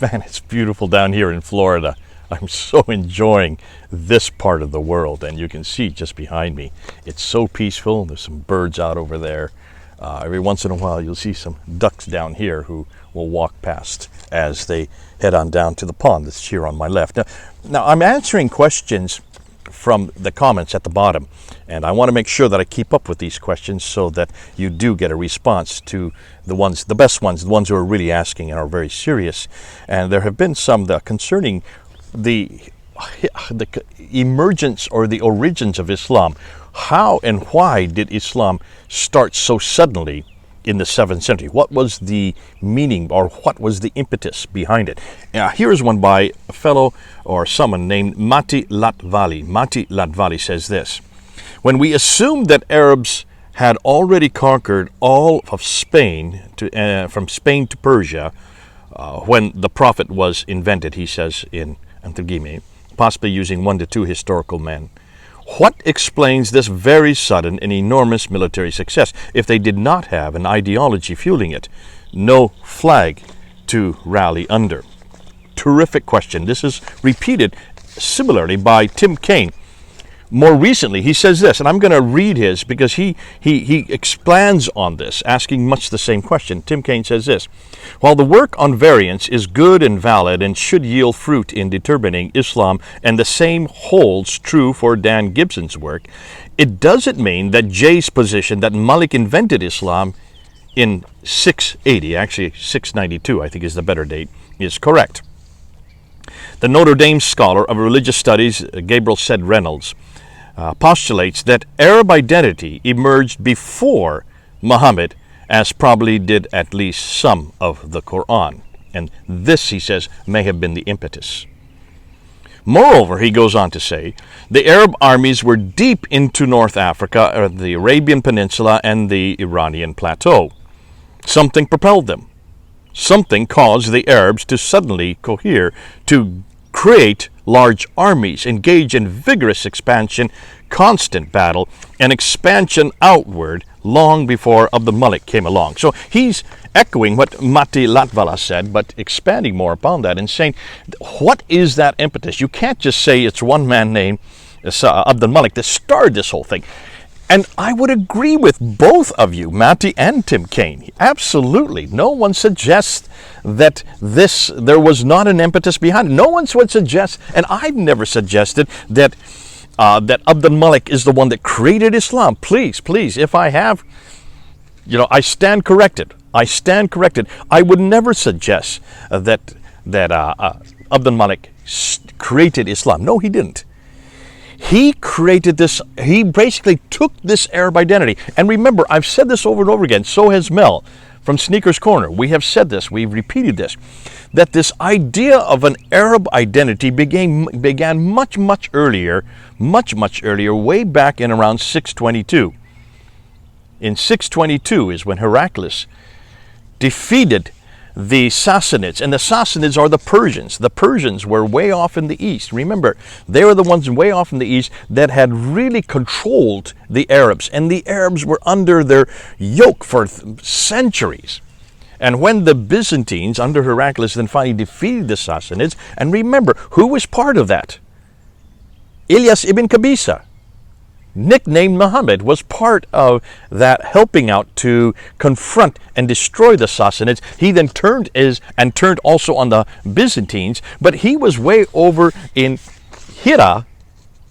Man, it's beautiful down here in Florida. I'm so enjoying this part of the world, and you can see just behind me, it's so peaceful. There's some birds out over there. Every once in a while you'll see some ducks down here who will walk past as they head on down to the pond that's here on my left. Now I'm answering questions from the comments at the bottom, and I want to make sure that I keep up with these questions so that you do get a response to the best ones, the ones who are really asking and are very serious. And there have been some that concerning the emergence or the origins of Islam. How and why did Islam start so suddenly in the 7th century? What was the meaning, or what was the impetus behind it? Here's one by a fellow or someone named Mati Latvali. Mati Latvali says this: when we assumed that Arabs had already conquered all of Spain, from Spain to Persia, when the Prophet was invented, he says in Antigime, possibly using 1 to 2 historical men, what explains this very sudden and enormous military success if they did not have an ideology fueling it? No flag to rally under. Terrific question. This is repeated similarly by Tim Kaine. More recently, he says this, and I'm going to read his because he expands on this, asking much the same question. Tim Kaine says this: while the work on variance is good and valid and should yield fruit in determining Islam, and the same holds true for Dan Gibson's work, it doesn't mean that Jay's position that Malik invented Islam in 680, actually 692 I think is the better date, is correct. The Notre Dame scholar of religious studies, Gabriel Said Reynolds, postulates that Arab identity emerged before Muhammad, as probably did at least some of the Quran. And this, he says, may have been the impetus. Moreover, he goes on to say, the Arab armies were deep into North Africa, the Arabian Peninsula, and the Iranian plateau. Something propelled them. Something caused the Arabs to suddenly cohere, to create large armies, engage in vigorous expansion, constant battle, and expansion outward long before Abd al-Malik came along. So he's echoing what Mati Latvala said, but expanding more upon that and saying, what is that impetus? You can't just say it's one man named Abd al-Malik that started this whole thing. And I would agree with both of you, Mati and Tim Kaine. Absolutely. No one suggests that there was not an impetus behind it. No one would suggest, and I've never suggested that that Abd al-Malik is the one that created Islam. Please, if I have, I stand corrected. I would never suggest that Abd al-Malik created Islam. No, he didn't. He created this, he basically took this Arab identity. And remember, I've said this over and over again, so has Mel from Sneakers Corner. We have said this, we've repeated this, that this idea of an Arab identity began much earlier, way back in around 622. In 622 is when Heraclius defeated the Sassanids, and the Sassanids are the Persians. The Persians were way off in the east. Remember, they were the ones way off in the east that had really controlled the Arabs, and the Arabs were under their yoke for centuries. And when the Byzantines, under Heraclius, then finally defeated the Sassanids, and remember, who was part of that? Ilyas ibn Qabisa, nicknamed Muhammad, was part of that, helping out to confront and destroy the Sassanids. He then turned also on the Byzantines, but he was way over in Hira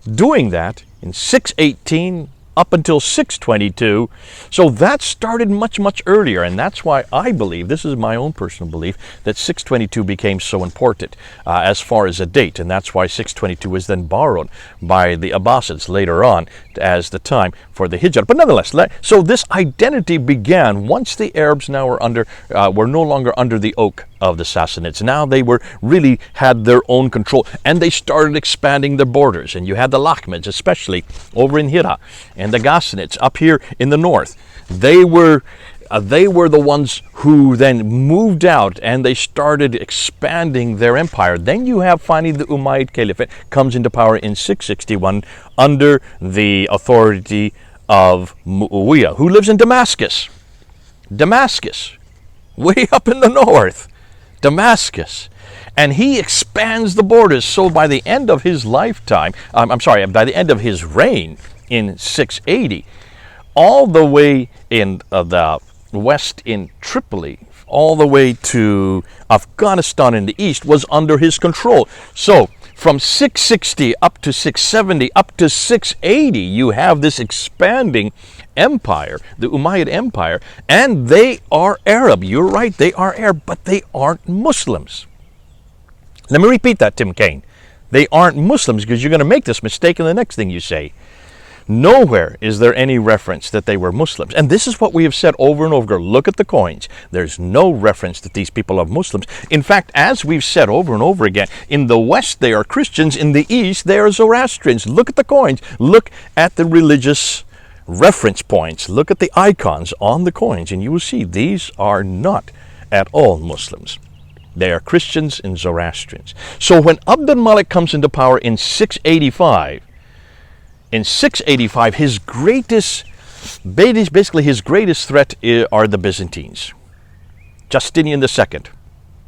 doing that in 618 up until 622. So that started much earlier, and that's why I believe, this is my own personal belief, that 622 became so important as far as a date, and that's why 622 was then borrowed by the Abbasids later on as the time for the Hijrah. But nonetheless, so this identity began once the Arabs now were no longer under the yoke of the Sassanids. Now they really had their own control, and they started expanding their borders. And you had the Lakhmids, especially over in Hira, and the Ghassanids up here in the north. They were the ones who then moved out, and they started expanding their empire. Then you have finally the Umayyad Caliphate comes into power in 661 under the authority of Muawiyah, who lives in Damascus. Way up in the north. Damascus. And he expands the borders. So by the end of his lifetime, by the end of his reign in 680, all the way in the west in Tripoli, all the way to Afghanistan in the east was under his control. So from 660 up to 670 up to 680, you have this expanding empire, the Umayyad Empire, and they are Arab. You're right, they are Arab, but they aren't Muslims. Let me repeat that, Tim Kaine. They aren't Muslims, because you're going to make this mistake in the next thing you say. Nowhere is there any reference that they were Muslims. And this is what we have said over and over. Look at the coins. There's no reference that these people are Muslims. In fact, as we've said over and over again, in the West they are Christians, in the East they are Zoroastrians. Look at the coins. Look at the religious reference points. Look at the icons on the coins, and you will see these are not at all Muslims. They are Christians and Zoroastrians. So when Abd al-Malik comes into power in 685, his greatest threat are the Byzantines. Justinian II,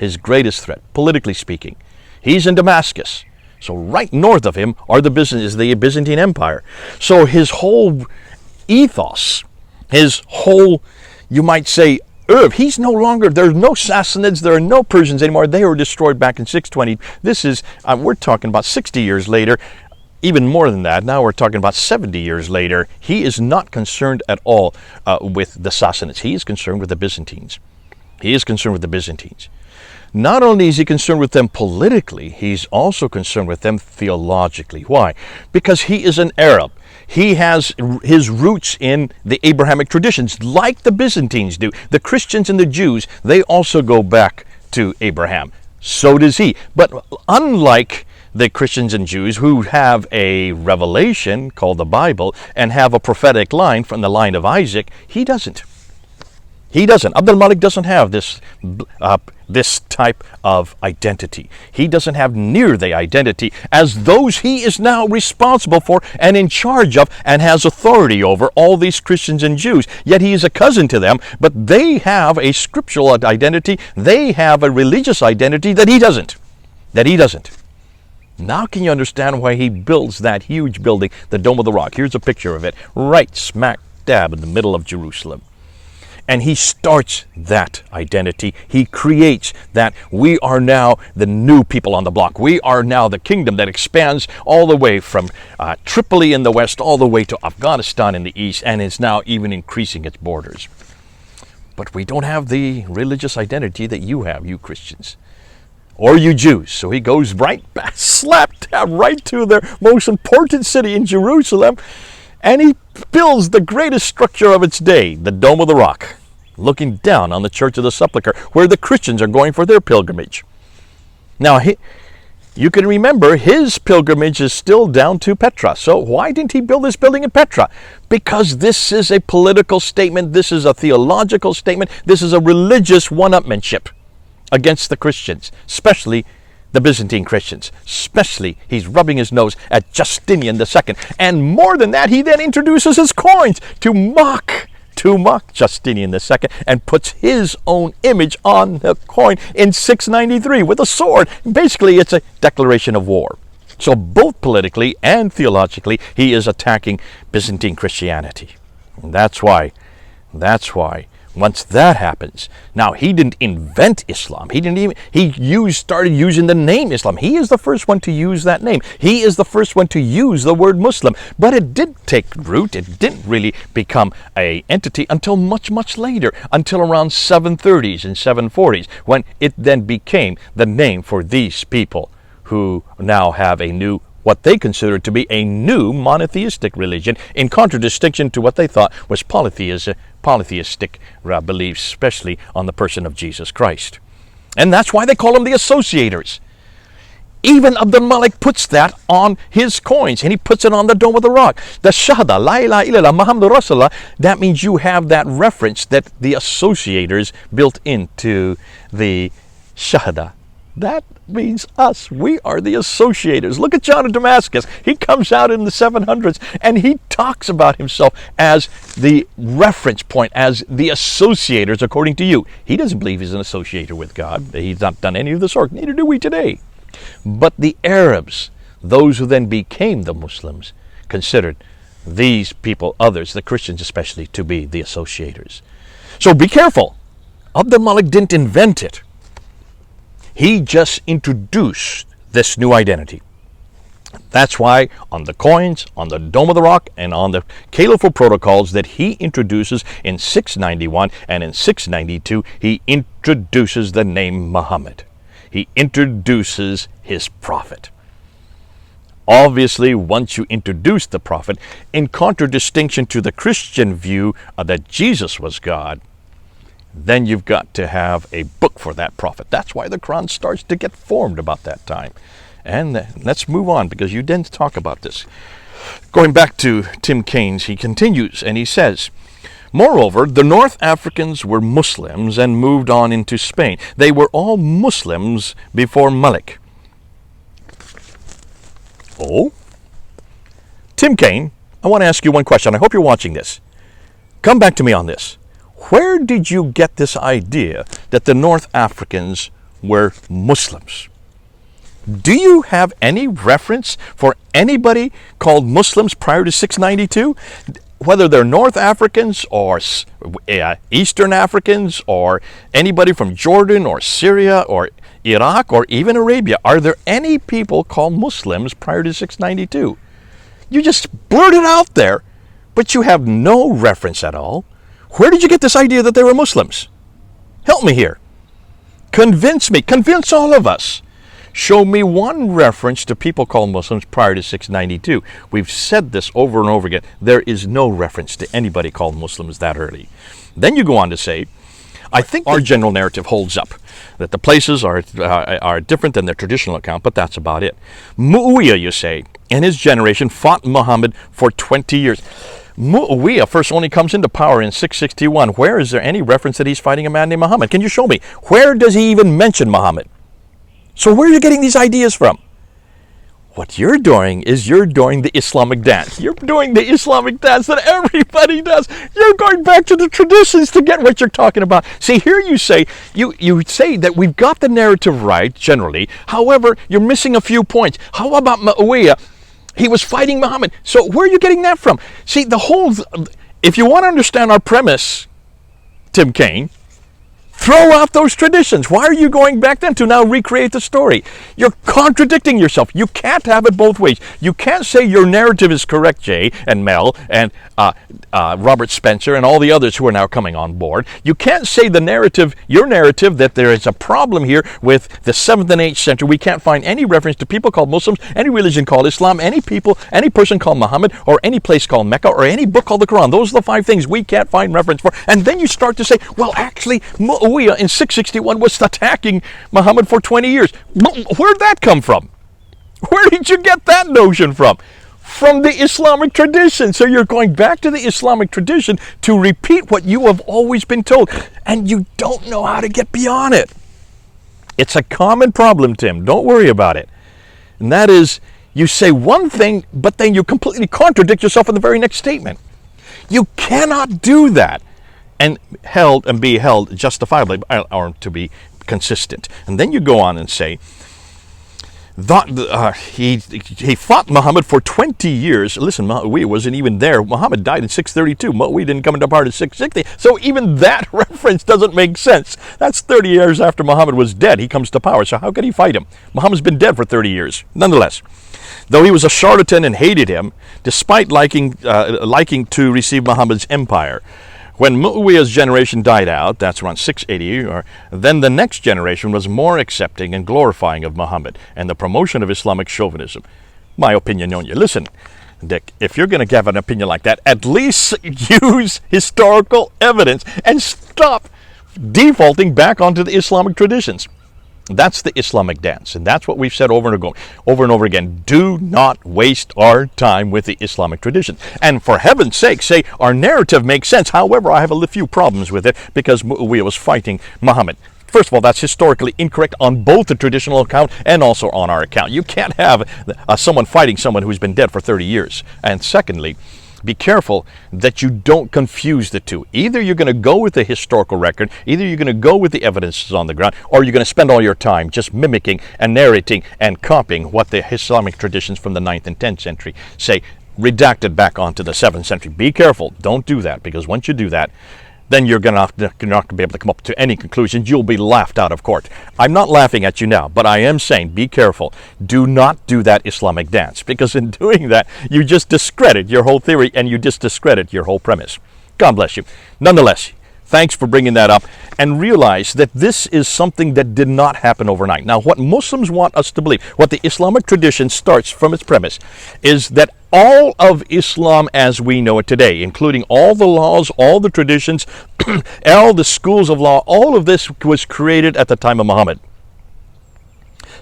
his greatest threat, politically speaking. He's in Damascus. So right north of him is the Byzantine Empire. So his whole ethos, his whole, you might say, he's no longer, there's no Sassanids, there are no Persians anymore. They were destroyed back in 620. This is, we're talking about 60 years later, even more than that. Now we're talking about 70 years later. He is not concerned at all with the Sassanids. He is concerned with the Byzantines. Not only is he concerned with them politically, he's also concerned with them theologically. Why? Because he is an Arab. He has his roots in the Abrahamic traditions, like the Byzantines do. The Christians and the Jews, they also go back to Abraham. So does he. But unlike the Christians and Jews who have a revelation called the Bible and have a prophetic line from the line of Isaac, he doesn't. Abd al-Malik doesn't have this type of identity. He doesn't have near the identity as those he is now responsible for and in charge of and has authority over, all these Christians and Jews. Yet he is a cousin to them, but they have a scriptural identity. They have a religious identity that he doesn't. Now can you understand why he builds that huge building, the Dome of the Rock? Here's a picture of it, right smack dab in the middle of Jerusalem. And he starts that identity. He creates that we are now the new people on the block. We are now the kingdom that expands all the way from Tripoli in the west all the way to Afghanistan in the east, and is now even increasing its borders. But we don't have the religious identity that you have, you Christians, or you Jews. So he goes right back, slap dab, right to their most important city in Jerusalem, and he builds the greatest structure of its day, the Dome of the Rock, looking down on the Church of the Sepulchre, where the Christians are going for their pilgrimage. Now, you can remember his pilgrimage is still down to Petra. So why didn't he build this building in Petra? Because this is a political statement. This is a theological statement. This is a religious one-upmanship against the Christians, especially the Byzantine Christians. Especially, he's rubbing his nose at Justinian II. And more than that, he then introduces his coins to mock Justinian II, and puts his own image on the coin in 693 with a sword. Basically, it's a declaration of war. So both politically and theologically, he is attacking Byzantine Christianity. And that's why, once that happens, now he didn't invent Islam. He started using the name Islam. He is the first one to use that name. He is the first one to use the word Muslim. But it did take root. It didn't really become an entity until much, much later, until around 730s and 740s, when it then became the name for these people who now have what they considered to be a new monotheistic religion, in contradistinction to what they thought was polytheistic beliefs, especially on the person of Jesus Christ. And that's why they call them the associators. Even Abd al-Malik puts that on his coins, and he puts it on the Dome of the Rock. The Shahada, La ilaha illallah, Muhammadur Rasulullah, that means you have that reference that the associators built into the Shahada, That means us. We are the associators. Look at John of Damascus. He comes out in the 700s and he talks about himself as the reference point, as the associators according to you. He doesn't believe he's an associator with God. He's not done any of the sort. Neither do we today. But the Arabs, those who then became the Muslims, considered these people, others, the Christians especially, to be the associators. So be careful. Abd al-Malik didn't invent it. He just introduced this new identity. That's why on the coins, on the Dome of the Rock, and on the caliphal protocols that he introduces in 691 and in 692, he introduces the name Muhammad. He introduces his prophet. Obviously, once you introduce the prophet, in contradistinction to the Christian view that Jesus was God, then you've got to have a book for that prophet. That's why the Quran starts to get formed about that time. And let's move on, because you didn't talk about this. Going back to Tim Kaines, he continues and he says, moreover, the North Africans were Muslims and moved on into Spain. They were all Muslims before Malik. Oh? Tim Kaine, I want to ask you one question. I hope you're watching this. Come back to me on this. Where did you get this idea that the North Africans were Muslims? Do you have any reference for anybody called Muslims prior to 692? Whether they're North Africans or Eastern Africans or anybody from Jordan or Syria or Iraq or even Arabia, are there any people called Muslims prior to 692? You just blurt it out there, but you have no reference at all. Where did you get this idea that they were Muslims? Help me here. Convince me. Convince all of us. Show me one reference to people called Muslims prior to 692. We've said this over and over again. There is no reference to anybody called Muslims that early. Then you go on to say, I think our general narrative holds up, that the places are different than their traditional account, but that's about it. Mu'awiyah, you say, and his generation fought Muhammad for 20 years. Mu'awiyah first only comes into power in 661. Where is there any reference that he's fighting a man named Muhammad? Can you show me? Where does he even mention Muhammad? So where are you getting these ideas from? What you're doing is you're doing the Islamic dance. You're doing the Islamic dance that everybody does. You're going back to the traditions to get what you're talking about. See, here you say that we've got the narrative right, generally. However, you're missing a few points. How about Mu'awiyah? He was fighting Muhammad. So where are you getting that from? See, if you want to understand our premise, Tim Kaine, throw out those traditions. Why are you going back then to now recreate the story? You're contradicting yourself. You can't have it both ways. You can't say your narrative is correct, Jay and Mel and Robert Spencer and all the others who are now coming on board. You can't say your narrative, that there is a problem here with the 7th and 8th century. We can't find any reference to people called Muslims, any religion called Islam, any person called Muhammad, or any place called Mecca, or any book called the Quran. Those are the 5 things we can't find reference for. And then you start to say, well, actually, Mu'awiyah in 661 was attacking Muhammad for 20 years. Where'd that come from? Where did you get that notion from? From the Islamic tradition. So you're going back to the Islamic tradition to repeat what you have always been told, and you don't know how to get beyond it. It's a common problem, Tim. Don't worry about it. And that is, you say one thing, but then you completely contradict yourself in the very next statement. You cannot do that and be held justifiably, or to be consistent. And then you go on and say, he fought Muhammad for 20 years. Listen, Mu'awiyah wasn't even there. Muhammad died in 632. Mu'awiyah didn't come into power in 660. So even that reference doesn't make sense. That's 30 years after Muhammad was dead. He comes to power. So how could he fight him? Muhammad's been dead for 30 years. Nonetheless, though he was a charlatan and hated him, despite liking to receive Muhammad's empire, when Mu'awiyah's generation died out, that's around 680, then the next generation was more accepting and glorifying of Muhammad and the promotion of Islamic chauvinism. My opinion on you. Listen, Dick, if you're going to have an opinion like that, at least use historical evidence and stop defaulting back onto the Islamic traditions. That's the Islamic dance, and that's what we've said over and over again. Do not waste our time with the Islamic tradition. And for heaven's sake, say our narrative makes sense. However, I have a few problems with it because Mu'awiyah was fighting Muhammad. First of all, that's historically incorrect on both the traditional account and also on our account. You can't have someone fighting someone who's been dead for 30 years. And secondly, be careful that you don't confuse the two. Either you're going to go with the historical record, either you're going to go with the evidences on the ground, or you're going to spend all your time just mimicking and narrating and copying what the Islamic traditions from the 9th and 10th century say, redacted back onto the 7th century. Be careful. Don't do that, because once you do that, then you're not going to be able to come up to any conclusions. You'll be laughed out of court. I'm not laughing at you now, but I am saying be careful. Do not do that Islamic dance, because in doing that, you just discredit your whole theory and you just discredit your whole premise. God bless you. Nonetheless, thanks for bringing that up, and realize that this is something that did not happen overnight. Now, what Muslims want us to believe, what the Islamic tradition starts from its premise, is that all of Islam as we know it today, including all the laws, all the traditions, all the schools of law, all of this was created at the time of Muhammad.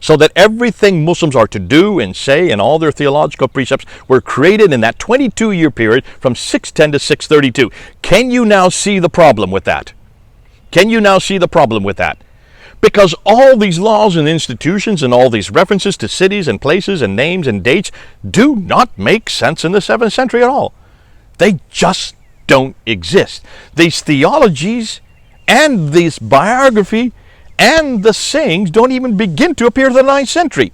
So that everything Muslims are to do and say and all their theological precepts were created in that 22-year period from 610 to 632. Can you now see the problem with that? Can you now see the problem with that? Because all these laws and institutions and all these references to cities and places and names and dates do not make sense in the 7th century at all. They just don't exist. These theologies and this biography and the sayings don't even begin to appear in the 9th century.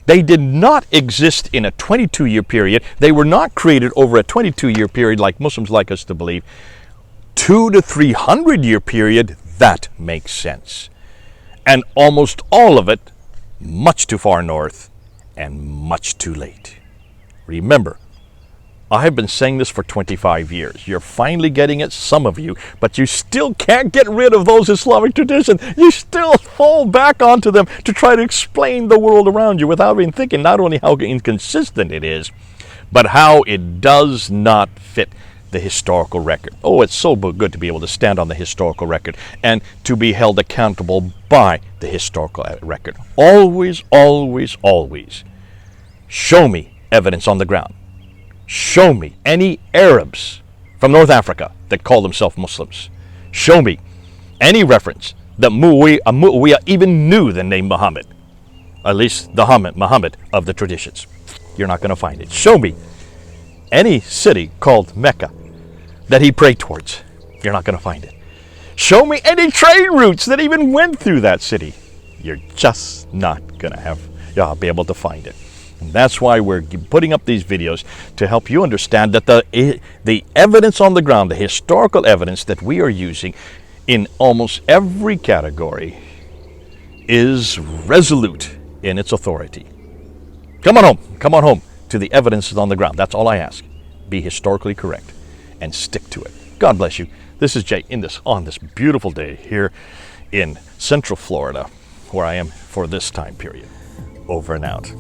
They did not exist in a 22-year period. They were not created over a 22-year period like Muslims like us to believe. 200 to 300-year period, that makes sense. And almost all of it much too far north and much too late. Remember, I have been saying this for 25 years. You're finally getting it, some of you, but you still can't get rid of those Islamic traditions. You still fall back onto them to try to explain the world around you without even thinking not only how inconsistent it is, but how it does not fit the historical record. Oh, it's so good to be able to stand on the historical record and to be held accountable by the historical record. Always, always, always show me evidence on the ground. Show me any Arabs from North Africa that call themselves Muslims. Show me any reference that Muawiyah even knew the name Muhammad. At least the Muhammad of the traditions. You're not going to find it. Show me any city called Mecca that he prayed towards. You're not going to find it. Show me any train routes that even went through that city. You're just not going to be able to find it. And that's why we're putting up these videos, to help you understand that the evidence on the ground, the historical evidence that we are using in almost every category, is resolute in its authority. Come on home to the evidence on the ground. That's all I ask. Be historically correct and stick to it. God bless you. This is Jay on this beautiful day here in Central Florida, where I am for this time period. Over and out.